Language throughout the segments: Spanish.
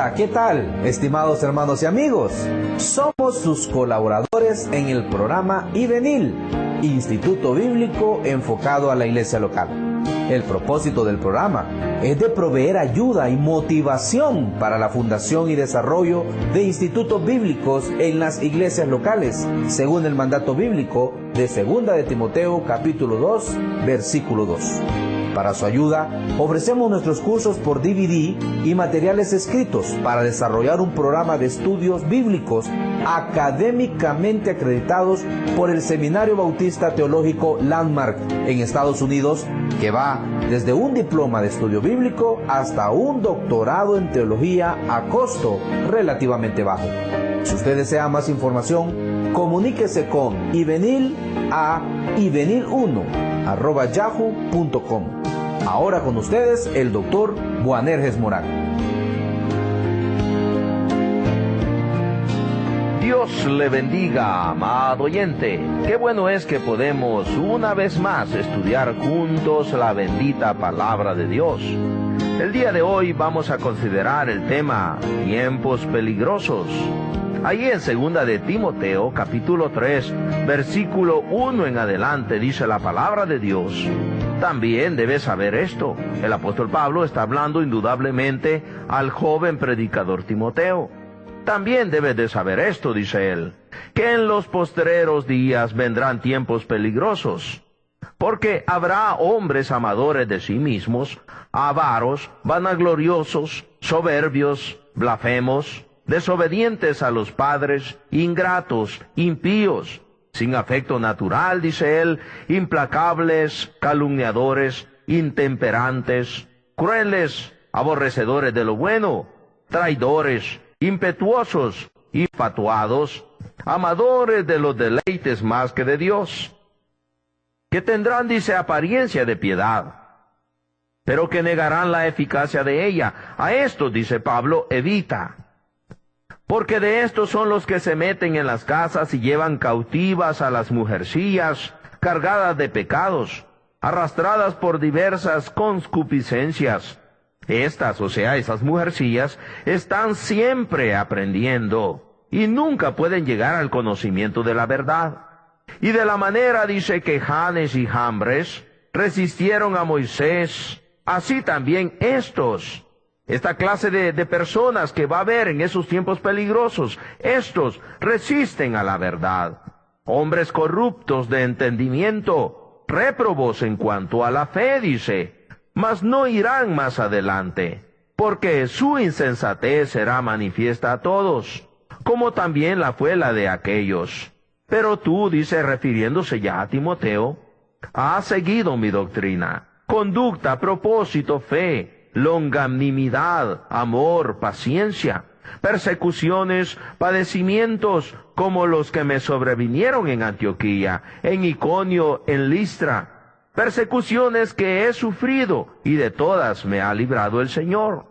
Hola, ¿qué tal, estimados hermanos y amigos? Somos sus colaboradores en el programa IBENIL, Instituto Bíblico enfocado a la iglesia local. El propósito del programa es de proveer ayuda y motivación para la fundación y desarrollo de institutos bíblicos en las iglesias locales, según el mandato bíblico de 2 de Timoteo capítulo 2, versículo 2. Para su ayuda, ofrecemos nuestros cursos por DVD y materiales escritos para desarrollar un programa de estudios bíblicos académicamente acreditados por el Seminario Bautista Teológico Landmark en Estados Unidos, que va desde un diploma de estudio bíblico hasta un doctorado en teología a costo relativamente bajo. Si usted desea más información, comuníquese con IBENIL a ibenil1@yahoo.com. Ahora con ustedes el doctor Boanerges Morán. Dios le bendiga, amado oyente. Qué bueno es que podemos una vez más estudiar juntos la bendita palabra de Dios. El día de hoy vamos a considerar el tema tiempos peligrosos. Ahí en 2 de Timoteo, capítulo 3, versículo 1 en adelante, dice la palabra de Dios. También debes saber esto. El apóstol Pablo está hablando indudablemente al joven predicador Timoteo. También debes de saber esto, dice él, que en los postreros días vendrán tiempos peligrosos, porque habrá hombres amadores de sí mismos, avaros, vanagloriosos, soberbios, blasfemos, desobedientes a los padres, ingratos, impíos, sin afecto natural, dice él, implacables, calumniadores, intemperantes, crueles, aborrecedores de lo bueno, traidores, impetuosos, infatuados, amadores de los deleites más que de Dios, que tendrán, dice, apariencia de piedad, pero que negarán la eficacia de ella. A estos, dice Pablo, evita. Porque de estos son los que se meten en las casas y llevan cautivas a las mujercillas, cargadas de pecados, arrastradas por diversas concupiscencias. Estas, o sea, esas mujercillas, están siempre aprendiendo y nunca pueden llegar al conocimiento de la verdad. Y de la manera, dice, que Janes y Jambres resistieron a Moisés, así también estos. Esta clase de personas que va a haber en esos tiempos peligrosos, estos resisten a la verdad. Hombres corruptos de entendimiento, réprobos en cuanto a la fe, dice, mas no irán más adelante, porque su insensatez será manifiesta a todos, como también la fue la de aquellos. Pero tú, dice, refiriéndose ya a Timoteo, has seguido mi doctrina, conducta, propósito, fe, longanimidad, amor, paciencia, persecuciones, padecimientos, como los que me sobrevinieron en Antioquía, en Iconio, en Listra, persecuciones que he sufrido, y de todas me ha librado el Señor.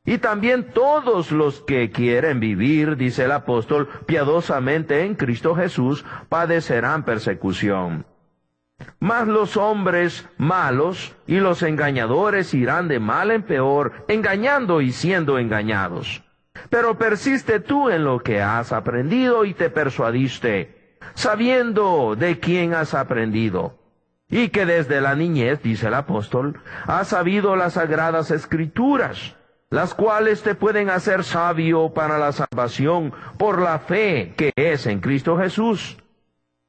Y también todos los que quieren vivir, dice el apóstol, piadosamente en Cristo Jesús, padecerán persecución. Mas los hombres malos y los engañadores irán de mal en peor, engañando y siendo engañados. Pero persiste tú en lo que has aprendido y te persuadiste, sabiendo de quién has aprendido, y que desde la niñez, dice el apóstol, has sabido las sagradas escrituras, las cuales te pueden hacer sabio para la salvación por la fe que es en Cristo Jesús.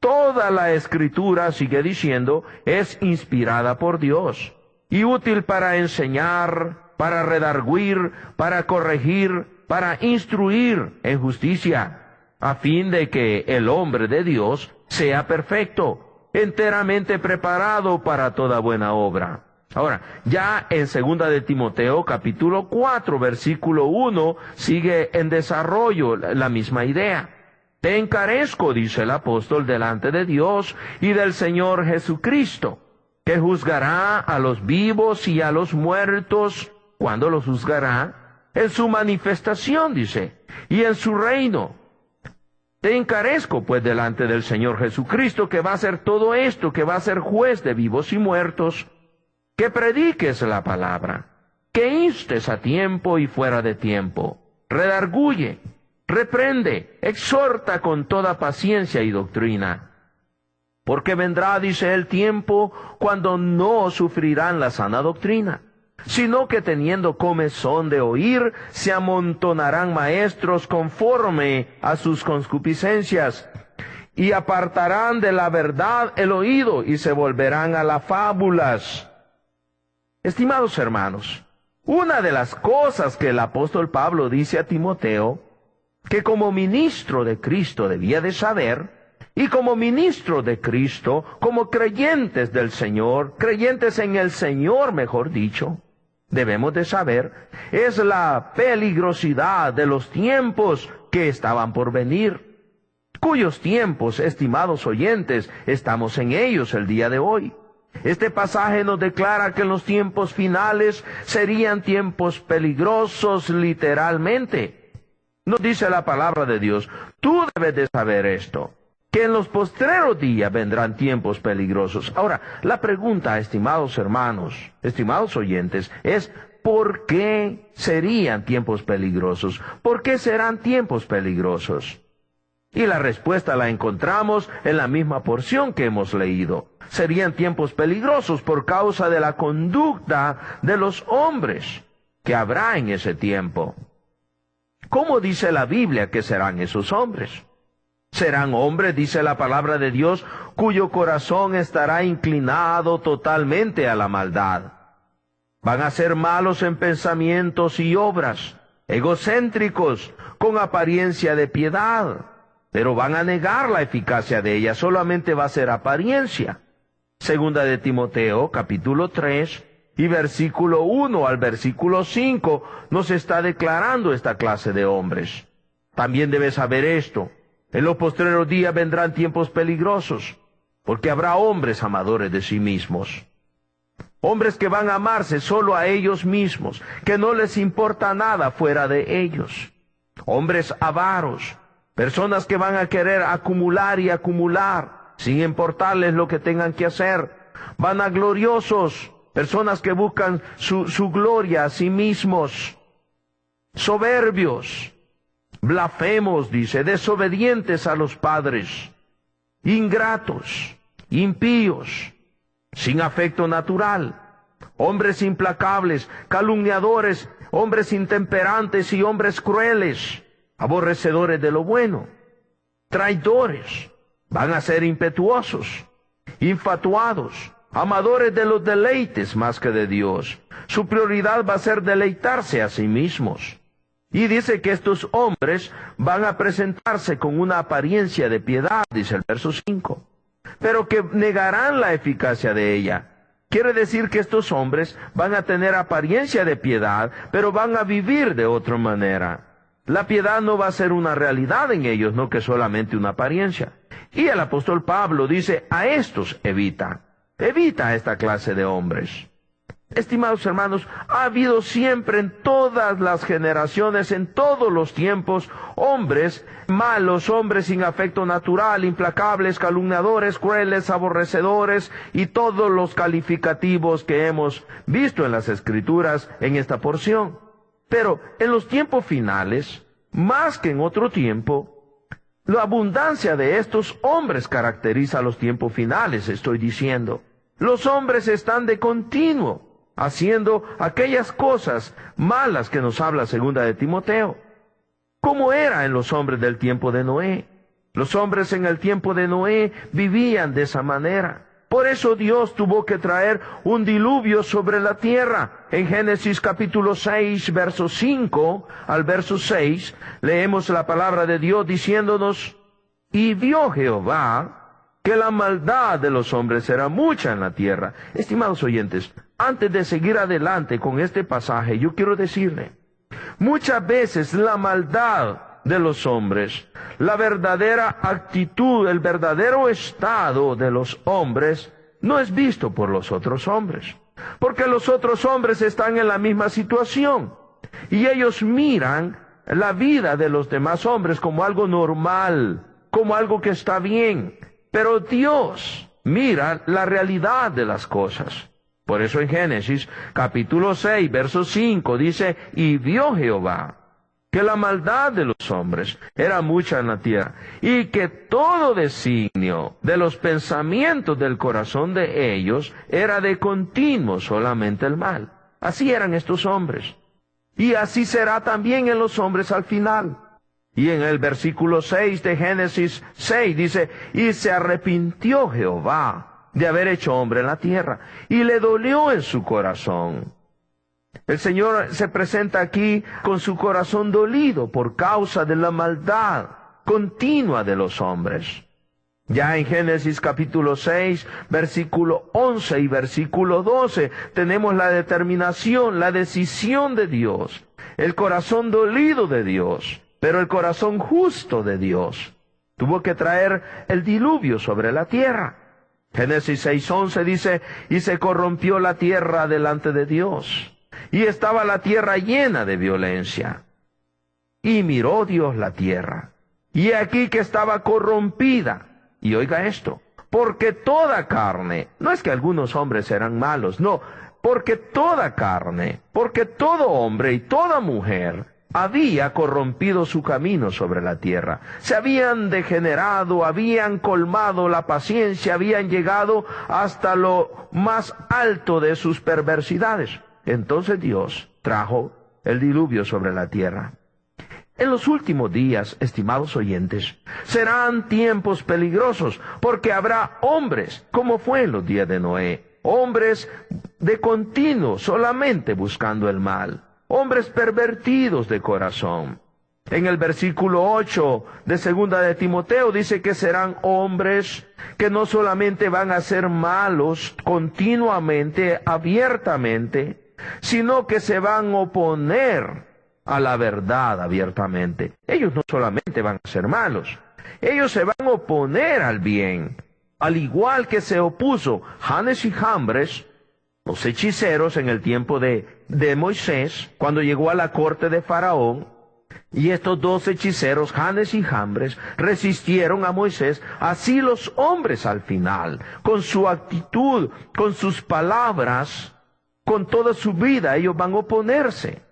Toda la Escritura, sigue diciendo, es inspirada por Dios y útil para enseñar, para redarguir, para corregir, para instruir en justicia, a fin de que el hombre de Dios sea perfecto, enteramente preparado para toda buena obra. Ahora, ya en 2 de Timoteo, capítulo 4, versículo 1, sigue en desarrollo la misma idea. Te encarezco, dice el apóstol, delante de Dios y del Señor Jesucristo, que juzgará a los vivos y a los muertos. ¿Cuándo los juzgará? En su manifestación, dice, y en su reino. Te encarezco, pues, delante del Señor Jesucristo, que va a hacer todo esto, que va a ser juez de vivos y muertos, que prediques la palabra, que instes a tiempo y fuera de tiempo, redarguye, reprende, exhorta con toda paciencia y doctrina. Porque vendrá, dice, el tiempo cuando no sufrirán la sana doctrina, sino que teniendo comezón de oír, se amontonarán maestros conforme a sus concupiscencias, y apartarán de la verdad el oído, y se volverán a las fábulas. Estimados hermanos, una de las cosas que el apóstol Pablo dice a Timoteo, que como ministro de Cristo debía de saber, y como ministro de Cristo, como creyentes del Señor, creyentes en el Señor, mejor dicho, debemos de saber, es la peligrosidad de los tiempos que estaban por venir, cuyos tiempos, estimados oyentes, estamos en ellos el día de hoy. Este pasaje nos declara que en los tiempos finales serían tiempos peligrosos literalmente. Nos dice la palabra de Dios, tú debes de saber esto, que en los postreros días vendrán tiempos peligrosos. Ahora, la pregunta, estimados hermanos, estimados oyentes, es ¿por qué serían tiempos peligrosos? ¿Por qué serán tiempos peligrosos? Y la respuesta la encontramos en la misma porción que hemos leído. Serían tiempos peligrosos por causa de la conducta de los hombres que habrá en ese tiempo. ¿Cómo dice la Biblia que serán esos hombres? Serán hombres, dice la palabra de Dios, cuyo corazón estará inclinado totalmente a la maldad. Van a ser malos en pensamientos y obras, egocéntricos, con apariencia de piedad, pero van a negar la eficacia de ella, solamente va a ser apariencia. Segunda de Timoteo, capítulo 3, y versículo 1 al versículo 5, nos está declarando esta clase de hombres. También debes saber esto, en los postreros días vendrán tiempos peligrosos, porque habrá hombres amadores de sí mismos. Hombres que van a amarse solo a ellos mismos, que no les importa nada fuera de ellos. Hombres avaros, personas que van a querer acumular y acumular, sin importarles lo que tengan que hacer. Vanagloriosos, personas que buscan su gloria a sí mismos. Soberbios, blasfemos, dice, desobedientes a los padres. Ingratos, impíos, sin afecto natural. Hombres implacables, calumniadores, hombres intemperantes y hombres crueles, aborrecedores de lo bueno, traidores, van a ser impetuosos, infatuados, amadores de los deleites más que de Dios. Su prioridad va a ser deleitarse a sí mismos. Y dice que estos hombres van a presentarse con una apariencia de piedad, dice el verso 5, pero que negarán la eficacia de ella. Quiere decir que estos hombres van a tener apariencia de piedad, pero van a vivir de otra manera. La piedad no va a ser una realidad en ellos, no que solamente una apariencia. Y el apóstol Pablo dice, a estos evita a esta clase de hombres. Estimados hermanos, ha habido siempre en todas las generaciones, en todos los tiempos, hombres malos, hombres sin afecto natural, implacables, calumniadores, crueles, aborrecedores y todos los calificativos que hemos visto en las Escrituras en esta porción. Pero en los tiempos finales, más que en otro tiempo, la abundancia de estos hombres caracteriza los tiempos finales, estoy diciendo. Los hombres están de continuo haciendo aquellas cosas malas que nos habla segunda de Timoteo. ¿Cómo era en los hombres del tiempo de Noé? Los hombres en el tiempo de Noé vivían de esa manera. Por eso Dios tuvo que traer un diluvio sobre la tierra. En Génesis capítulo 6, verso 5 al verso 6, leemos la palabra de Dios diciéndonos, y vio Jehová que la maldad de los hombres era mucha en la tierra. Estimados oyentes, antes de seguir adelante con este pasaje, yo quiero decirle, muchas veces la maldad de los hombres, la verdadera actitud, el verdadero estado de los hombres, no es visto por los otros hombres. Porque los otros hombres están en la misma situación. Y ellos miran la vida de los demás hombres como algo normal, como algo que está bien. Pero Dios mira la realidad de las cosas. Por eso en Génesis capítulo 6, verso 5 dice, y vio Jehová que la maldad de los hombres era mucha en la tierra, y que todo designio de los pensamientos del corazón de ellos era de continuo solamente el mal. Así eran estos hombres. Y así será también en los hombres al final. Y en el versículo 6 de Génesis 6 dice, y se arrepintió Jehová de haber hecho hombre en la tierra, y le dolió en su corazón. El Señor se presenta aquí con su corazón dolido por causa de la maldad continua de los hombres. Ya en Génesis capítulo 6, versículo 11 y versículo 12, tenemos la determinación, la decisión de Dios, el corazón dolido de Dios, pero el corazón justo de Dios. Tuvo que traer el diluvio sobre la tierra. Génesis 6:11 dice, y se corrompió la tierra delante de Dios, y estaba la tierra llena de violencia. Y miró Dios la tierra, y aquí que estaba corrompida. Y oiga esto, porque toda carne, no es que algunos hombres eran malos, no, porque toda carne, porque todo hombre y toda mujer había corrompido su camino sobre la tierra. Se habían degenerado, habían colmado la paciencia, habían llegado hasta lo más alto de sus perversidades. Entonces Dios trajo el diluvio sobre la tierra. En los últimos días, estimados oyentes, serán tiempos peligrosos, porque habrá hombres, como fue en los días de Noé, hombres de continuo solamente buscando el mal, hombres pervertidos de corazón. En el versículo 8 de 2 de Timoteo dice que serán hombres que no solamente van a ser malos continuamente, abiertamente, sino que se van a oponer a la verdad abiertamente. Ellos no solamente van a ser malos, ellos se van a oponer al bien, al igual que se opuso Janes y Jambres, los hechiceros en el tiempo de Moisés, cuando llegó a la corte de Faraón. Y estos dos hechiceros, Janes y Jambres, resistieron a Moisés. Así los hombres al final, con su actitud, con sus palabras, con toda su vida, ellos van a oponerse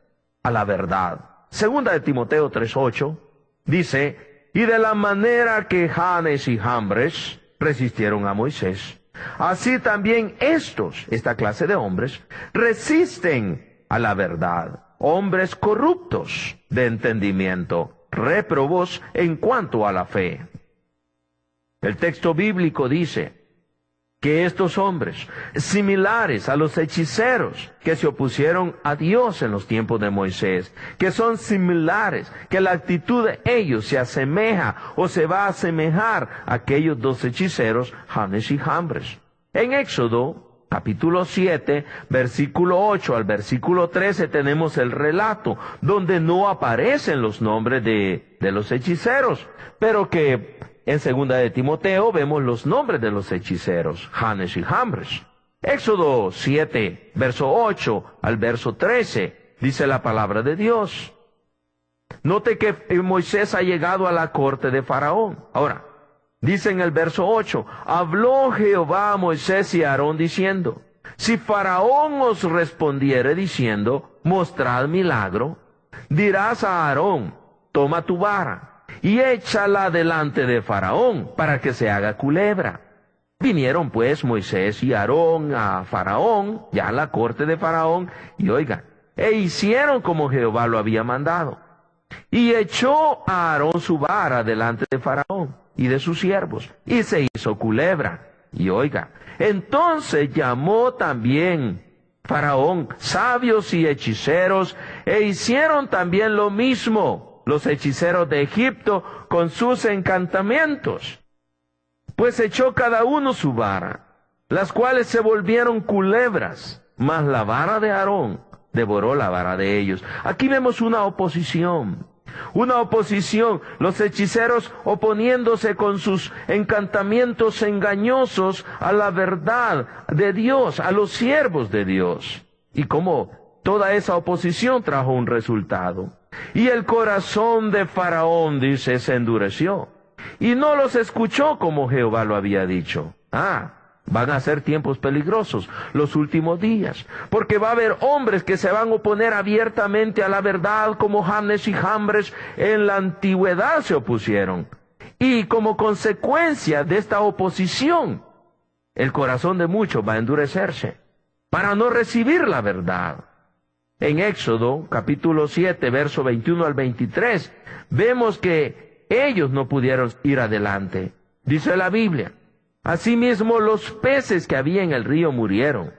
a la verdad. Segunda de Timoteo 3:8 dice, y de la manera que Janes y Jambres resistieron a Moisés, así también estos, esta clase de hombres, resisten a la verdad. Hombres corruptos de entendimiento, réprobos en cuanto a la fe. El texto bíblico dice que estos hombres, similares a los hechiceros que se opusieron a Dios en los tiempos de Moisés, que son similares, que la actitud de ellos se asemeja o se va a asemejar a aquellos dos hechiceros, Janes y Jambres. En Éxodo, capítulo 7, versículo 8 al versículo 13, tenemos el relato, donde no aparecen los nombres de los hechiceros, pero que en 2 de Timoteo vemos los nombres de los hechiceros, Janes y Jambres. Éxodo 7, verso 8 al verso 13, dice la palabra de Dios. Note que Moisés ha llegado a la corte de Faraón. Ahora, dice en el verso 8, habló Jehová a Moisés y a Aarón diciendo, si Faraón os respondiere diciendo, mostrad milagro, dirás a Aarón, toma tu vara y échala delante de Faraón, para que se haga culebra. Vinieron pues Moisés y Aarón a Faraón, ya a la corte de Faraón, y oigan, e hicieron como Jehová lo había mandado. Y echó a Aarón su vara delante de Faraón y de sus siervos, y se hizo culebra. Y oiga, entonces llamó también Faraón sabios y hechiceros, e hicieron también lo mismo los hechiceros de Egipto con sus encantamientos. Pues echó cada uno su vara, las cuales se volvieron culebras, mas la vara de Aarón devoró la vara de ellos. Aquí vemos una oposición, los hechiceros oponiéndose con sus encantamientos engañosos a la verdad de Dios, a los siervos de Dios. Y como toda esa oposición trajo un resultado. Y el corazón de Faraón, dice, se endureció, y no los escuchó como Jehová lo había dicho. Van a ser tiempos peligrosos, los últimos días, porque va a haber hombres que se van a oponer abiertamente a la verdad, como Janes y Jambres en la antigüedad se opusieron. Y como consecuencia de esta oposición, el corazón de muchos va a endurecerse para no recibir la verdad. En Éxodo, capítulo 7, verso 21 al 23, vemos que ellos no pudieron ir adelante. Dice la Biblia: asimismo los peces que había en el río murieron,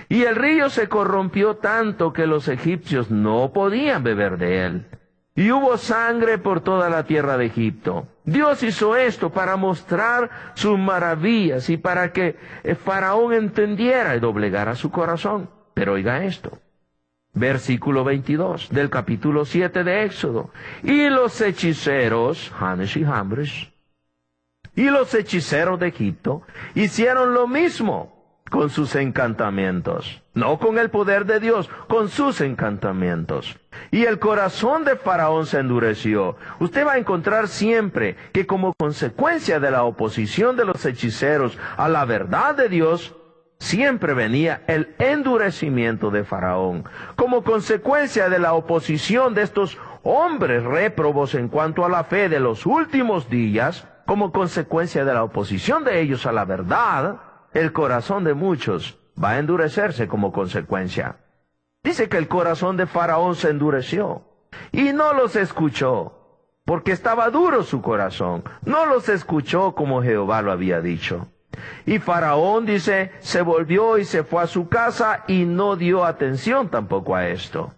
y el río se corrompió tanto que los egipcios no podían beber de él. Y hubo sangre por toda la tierra de Egipto. Dios hizo esto para mostrar sus maravillas y para que Faraón entendiera y doblegara su corazón. Pero oiga esto. Versículo 22 del capítulo 7 de Éxodo. Y los hechiceros, Janes y Jambres, y los hechiceros de Egipto hicieron lo mismo con sus encantamientos. No con el poder de Dios, con sus encantamientos. Y el corazón de Faraón se endureció. Usted va a encontrar siempre que como consecuencia de la oposición de los hechiceros a la verdad de Dios, siempre venía el endurecimiento de Faraón. Como consecuencia de la oposición de estos hombres réprobos en cuanto a la fe de los últimos días, como consecuencia de la oposición de ellos a la verdad, el corazón de muchos va a endurecerse como consecuencia. Dice que el corazón de Faraón se endureció y no los escuchó, porque estaba duro su corazón. No los escuchó como Jehová lo había dicho. Y Faraón, dice, se volvió y se fue a su casa y no dio atención tampoco a esto.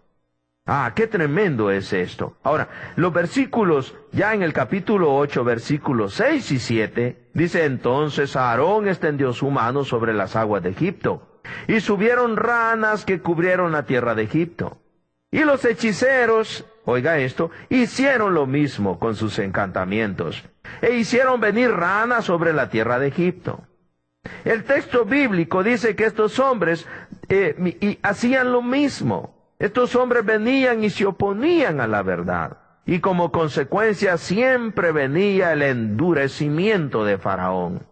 Ah, qué tremendo es esto. Ahora, los versículos, ya en el capítulo 8, versículos 6 y 7, dice: entonces Aarón extendió su mano sobre las aguas de Egipto, y subieron ranas que cubrieron la tierra de Egipto. Y los hechiceros, oiga esto, hicieron lo mismo con sus encantamientos, e hicieron venir ranas sobre la tierra de Egipto. El texto bíblico dice que estos hombres hacían lo mismo. Estos hombres venían y se oponían a la verdad. Y como consecuencia siempre venía el endurecimiento de Faraón.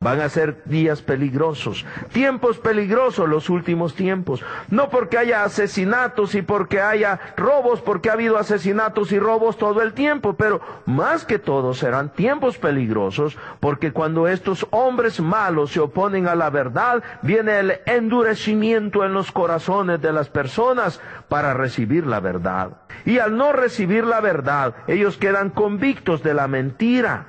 Van a ser días peligrosos, tiempos peligrosos los últimos tiempos. No porque haya asesinatos y porque haya robos, porque ha habido asesinatos y robos todo el tiempo, pero más que todo serán tiempos peligrosos, porque cuando estos hombres malos se oponen a la verdad, viene el endurecimiento en los corazones de las personas para recibir la verdad. Y al no recibir la verdad, ellos quedan convictos de la mentira.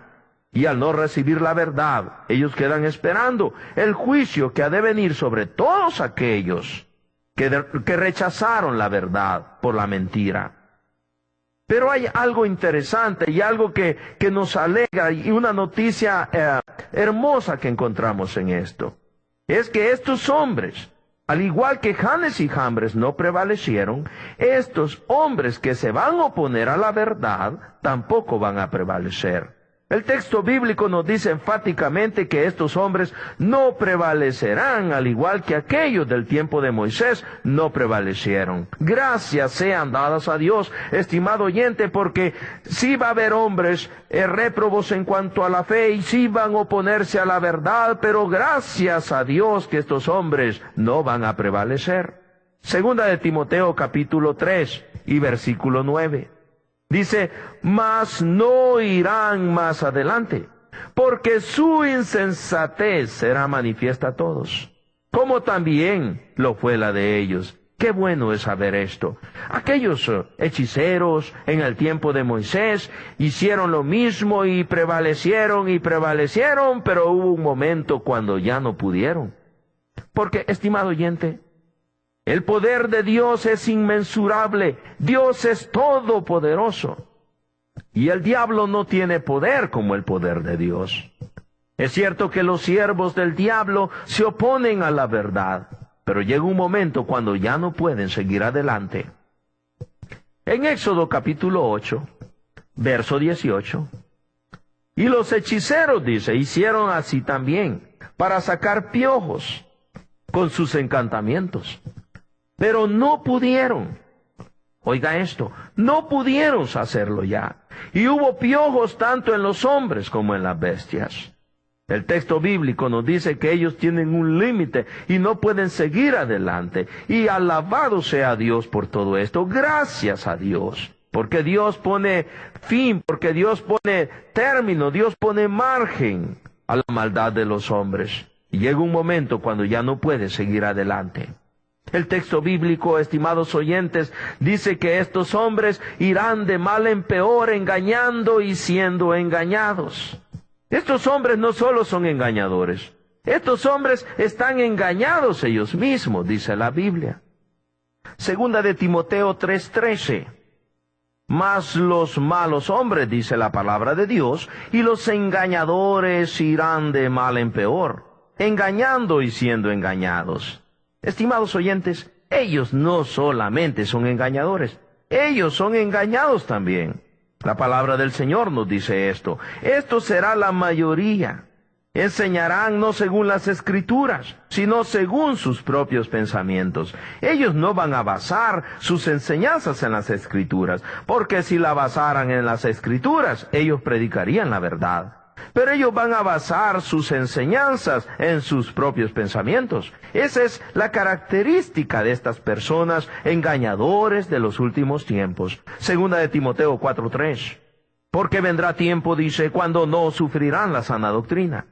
Y al no recibir la verdad, ellos quedan esperando el juicio que ha de venir sobre todos aquellos que rechazaron la verdad por la mentira. Pero hay algo interesante y algo que nos alegra, y una noticia hermosa que encontramos en esto. Es que estos hombres, al igual que Janes y Jambres no prevalecieron, estos hombres que se van a oponer a la verdad tampoco van a prevalecer. El texto bíblico nos dice enfáticamente que estos hombres no prevalecerán, al igual que aquellos del tiempo de Moisés no prevalecieron. Gracias sean dadas a Dios, estimado oyente, porque sí va a haber hombres réprobos en cuanto a la fe y sí van a oponerse a la verdad, pero gracias a Dios que estos hombres no van a prevalecer. Segunda de Timoteo capítulo 3 y versículo 9. Dice: mas no irán más adelante, porque su insensatez será manifiesta a todos, como también lo fue la de ellos. Qué bueno es saber esto. Aquellos hechiceros en el tiempo de Moisés hicieron lo mismo y prevalecieron, pero hubo un momento cuando ya no pudieron. Porque, estimado oyente, el poder de Dios es inmensurable. Dios es todopoderoso. Y el diablo no tiene poder como el poder de Dios. Es cierto que los siervos del diablo se oponen a la verdad, pero llega un momento cuando ya no pueden seguir adelante. En Éxodo capítulo 8, verso 18. Y los hechiceros, dice, hicieron así también, para sacar piojos con sus encantamientos. Pero no pudieron. Oiga esto, no pudieron hacerlo ya. Y hubo piojos tanto en los hombres como en las bestias. El texto bíblico nos dice que ellos tienen un límite y no pueden seguir adelante. Y alabado sea Dios por todo esto. Gracias a Dios. Porque Dios pone fin, porque Dios pone término, Dios pone margen a la maldad de los hombres. Y llega un momento cuando ya no puede seguir adelante. El texto bíblico, estimados oyentes, dice que estos hombres irán de mal en peor, engañando y siendo engañados. Estos hombres no solo son engañadores, estos hombres están engañados ellos mismos, dice la Biblia. Segunda de Timoteo 3:13. Mas los malos hombres, dice la palabra de Dios, y los engañadores irán de mal en peor, engañando y siendo engañados. Estimados oyentes, ellos no solamente son engañadores, ellos son engañados también. La palabra del Señor nos dice esto. Esto será la mayoría. Enseñarán no según las Escrituras, sino según sus propios pensamientos. Ellos no van a basar sus enseñanzas en las Escrituras, porque si la basaran en las Escrituras, ellos predicarían la verdad. Pero ellos van a basar sus enseñanzas en sus propios pensamientos. Esa es la característica de estas personas engañadores de los últimos tiempos. Segunda de Timoteo 4:3. Porque vendrá tiempo, dice, cuando no sufrirán la sana doctrina,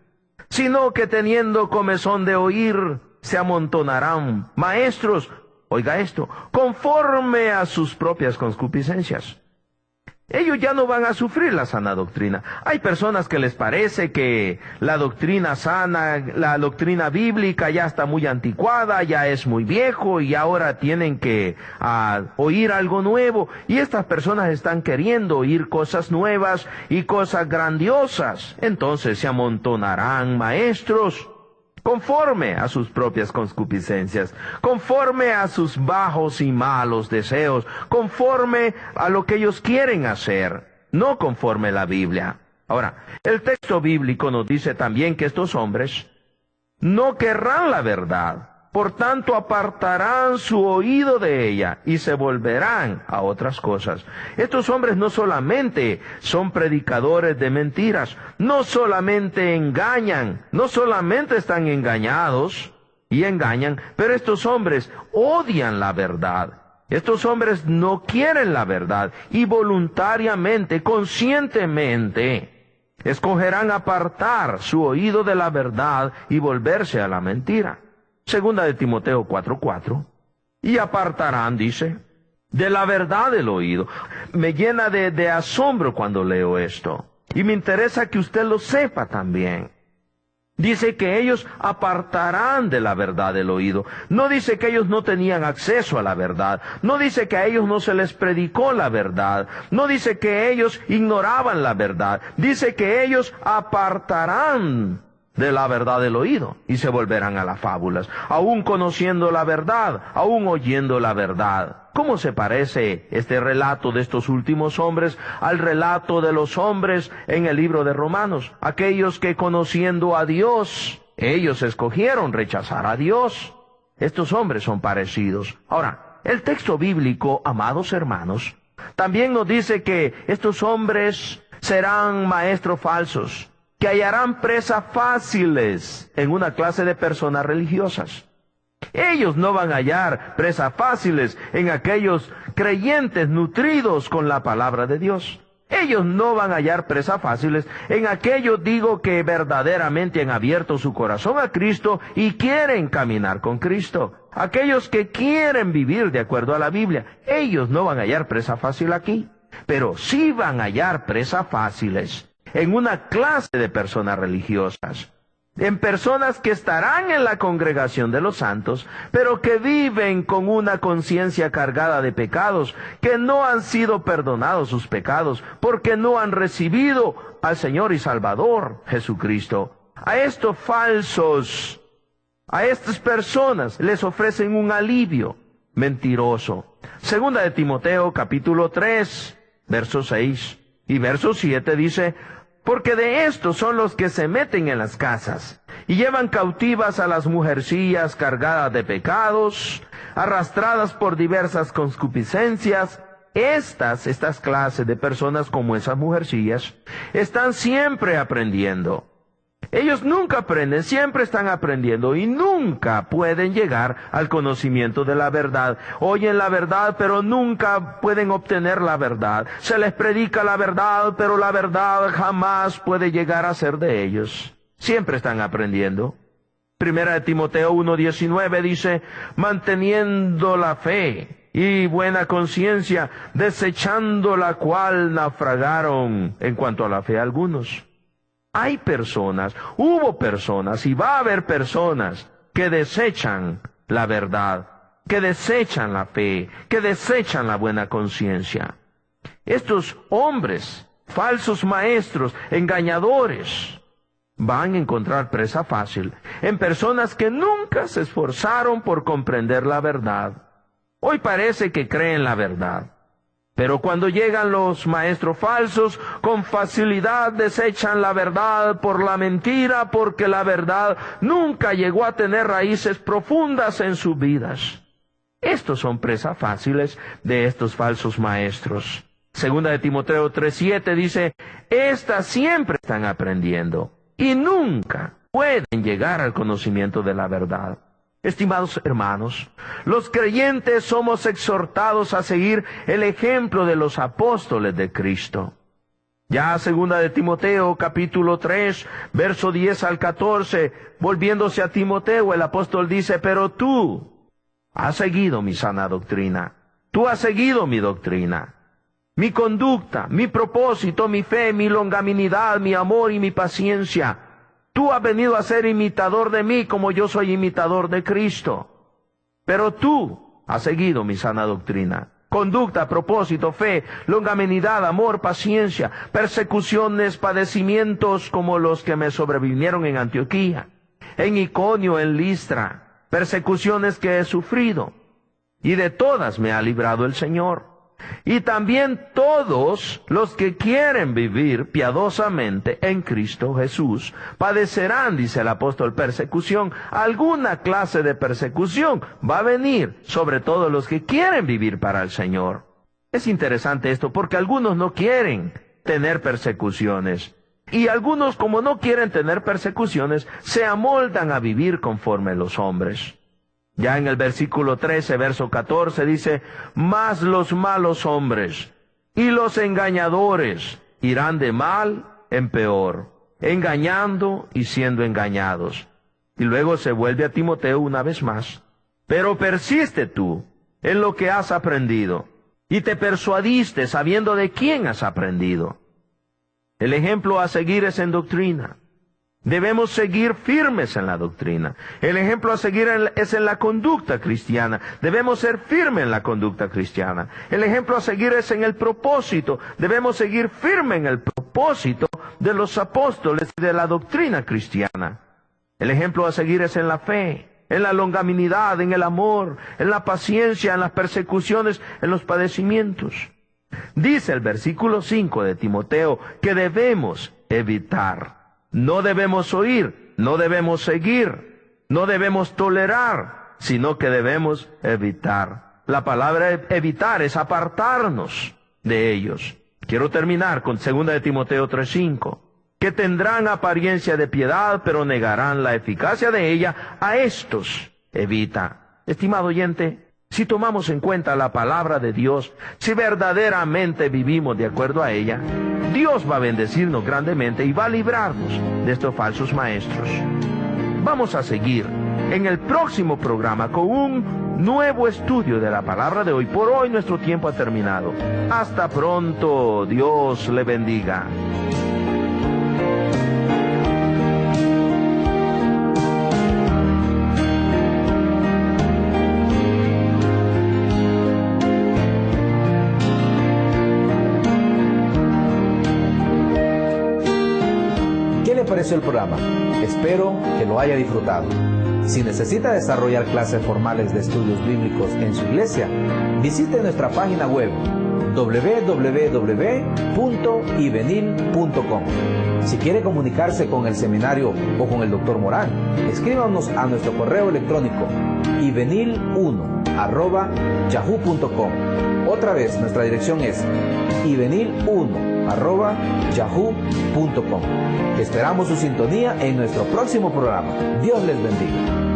sino que teniendo comezón de oír, se amontonarán maestros, oiga esto, conforme a sus propias concupiscencias. Ellos ya no van a sufrir la sana doctrina. Hay personas que les parece que la doctrina sana, la doctrina bíblica ya está muy anticuada, ya es muy viejo y ahora tienen que oír algo nuevo. Y estas personas están queriendo oír cosas nuevas y cosas grandiosas. Entonces se amontonarán maestros conforme a sus propias concupiscencias, conforme a sus bajos y malos deseos, conforme a lo que ellos quieren hacer, no conforme a la Biblia. Ahora, el texto bíblico nos dice también que estos hombres no querrán la verdad, por tanto apartarán su oído de ella y se volverán a otras cosas. Estos hombres no solamente son predicadores de mentiras, no solamente engañan, no solamente están engañados y engañan, pero estos hombres odian la verdad. Estos hombres no quieren la verdad y voluntariamente, conscientemente, escogerán apartar su oído de la verdad y volverse a la mentira. Segunda de Timoteo 4:4. Y apartarán, dice, de la verdad el oído. Me llena de asombro cuando leo esto. Y me interesa que usted lo sepa también. Dice que ellos apartarán de la verdad el oído. No dice que ellos no tenían acceso a la verdad. No dice que a ellos no se les predicó la verdad. No dice que ellos ignoraban la verdad. Dice que ellos apartarán de la verdad del oído y se volverán a las fábulas, aún conociendo la verdad, aún oyendo la verdad. ¿Cómo se parece este relato de estos últimos hombres al relato de los hombres en el libro de Romanos? Aquellos que conociendo a Dios, ellos escogieron rechazar a Dios. Estos hombres son parecidos. Ahora, el texto bíblico, amados hermanos, también nos dice que estos hombres serán maestros falsos, que hallarán presas fáciles en una clase de personas religiosas. Ellos no van a hallar presas fáciles en aquellos creyentes nutridos con la palabra de Dios. Ellos no van a hallar presas fáciles en aquellos, que verdaderamente han abierto su corazón a Cristo y quieren caminar con Cristo. Aquellos que quieren vivir de acuerdo a la Biblia, ellos no van a hallar presa fácil aquí, pero sí van a hallar presas fáciles en una clase de personas religiosas, en personas que estarán en la congregación de los santos, pero que viven con una conciencia cargada de pecados, que no han sido perdonados sus pecados, porque no han recibido al Señor y Salvador Jesucristo. A estos falsos, a estas personas les ofrecen un alivio mentiroso. Segunda de Timoteo capítulo 3, verso 6 y verso 7 dice: porque de estos son los que se meten en las casas y llevan cautivas a las mujercillas cargadas de pecados, arrastradas por diversas concupiscencias. Estas clases de personas como esas mujercillas están siempre aprendiendo. Ellos nunca aprenden, siempre están aprendiendo y nunca pueden llegar al conocimiento de la verdad. Oyen la verdad, pero nunca pueden obtener la verdad. Se les predica la verdad, pero la verdad jamás puede llegar a ser de ellos. Siempre están aprendiendo. Primera de Timoteo 1:19 dice, manteniendo la fe y buena conciencia, desechando la cual naufragaron en cuanto a la fe algunos. Hay personas, hubo personas y va a haber personas que desechan la verdad, que desechan la fe, que desechan la buena conciencia. Estos hombres, falsos maestros, engañadores, van a encontrar presa fácil en personas que nunca se esforzaron por comprender la verdad. Hoy parece que creen la verdad, pero cuando llegan los maestros falsos, con facilidad desechan la verdad por la mentira, porque la verdad nunca llegó a tener raíces profundas en sus vidas. Estos son presas fáciles de estos falsos maestros. Segunda de Timoteo 3:7 dice, estas siempre están aprendiendo y nunca pueden llegar al conocimiento de la verdad. Estimados hermanos, los creyentes somos exhortados a seguir el ejemplo de los apóstoles de Cristo. Ya segunda de Timoteo, capítulo 3, verso 10 al 14, volviéndose a Timoteo, el apóstol dice, pero tú has seguido mi sana doctrina, tú has seguido mi doctrina, mi conducta, mi propósito, mi fe, mi longanimidad, mi amor y mi paciencia. Tú has venido a ser imitador de mí como yo soy imitador de Cristo. Pero tú has seguido mi sana doctrina, conducta, propósito, fe, longanimidad, amor, paciencia, persecuciones, padecimientos como los que me sobrevinieron en Antioquía, en Iconio, en Listra, persecuciones que he sufrido, y de todas me ha librado el Señor. Y también todos los que quieren vivir piadosamente en Cristo Jesús padecerán, dice el apóstol, persecución. Alguna clase de persecución va a venir sobre todos los que quieren vivir para el Señor. Es interesante esto porque algunos no quieren tener persecuciones. Y algunos, como no quieren tener persecuciones, se amoldan a vivir conforme los hombres. Ya en el versículo 13, verso 14, dice, mas los malos hombres y los engañadores irán de mal en peor, engañando y siendo engañados. Y luego se vuelve a Timoteo una vez más. Pero persiste tú en lo que has aprendido, y te persuadiste sabiendo de quién has aprendido. El ejemplo a seguir es en doctrina. Debemos seguir firmes en la doctrina. El ejemplo a seguir es en la conducta cristiana. Debemos ser firmes en la conducta cristiana. El ejemplo a seguir es en el propósito. Debemos seguir firmes en el propósito de los apóstoles y de la doctrina cristiana. El ejemplo a seguir es en la fe, en la longanimidad, en el amor, en la paciencia, en las persecuciones, en los padecimientos. Dice el versículo 5 de Timoteo que debemos evitar. No debemos oír, no debemos seguir, no debemos tolerar, sino que debemos evitar. La palabra evitar es apartarnos de ellos. Quiero terminar con 2 de Timoteo 3:5. Que tendrán apariencia de piedad, pero negarán la eficacia de ella. A estos evita. Estimado oyente, si tomamos en cuenta la palabra de Dios, si verdaderamente vivimos de acuerdo a ella, Dios va a bendecirnos grandemente y va a librarnos de estos falsos maestros. Vamos a seguir en el próximo programa con un nuevo estudio de la palabra de hoy. Por hoy nuestro tiempo ha terminado. Hasta pronto. Dios le bendiga. ¿Qué le pareció el programa? Espero que lo haya disfrutado. Si necesita desarrollar clases formales de estudios bíblicos en su iglesia, visite nuestra página web www.ivenil.com. Si quiere comunicarse con el seminario o con el Dr. Morán, escríbanos a nuestro correo electrónico ivenil1 ivenil1@yahoo.com. Otra vez, nuestra dirección es ivenil1@yahoo.com. Esperamos su sintonía en nuestro próximo programa. Dios les bendiga.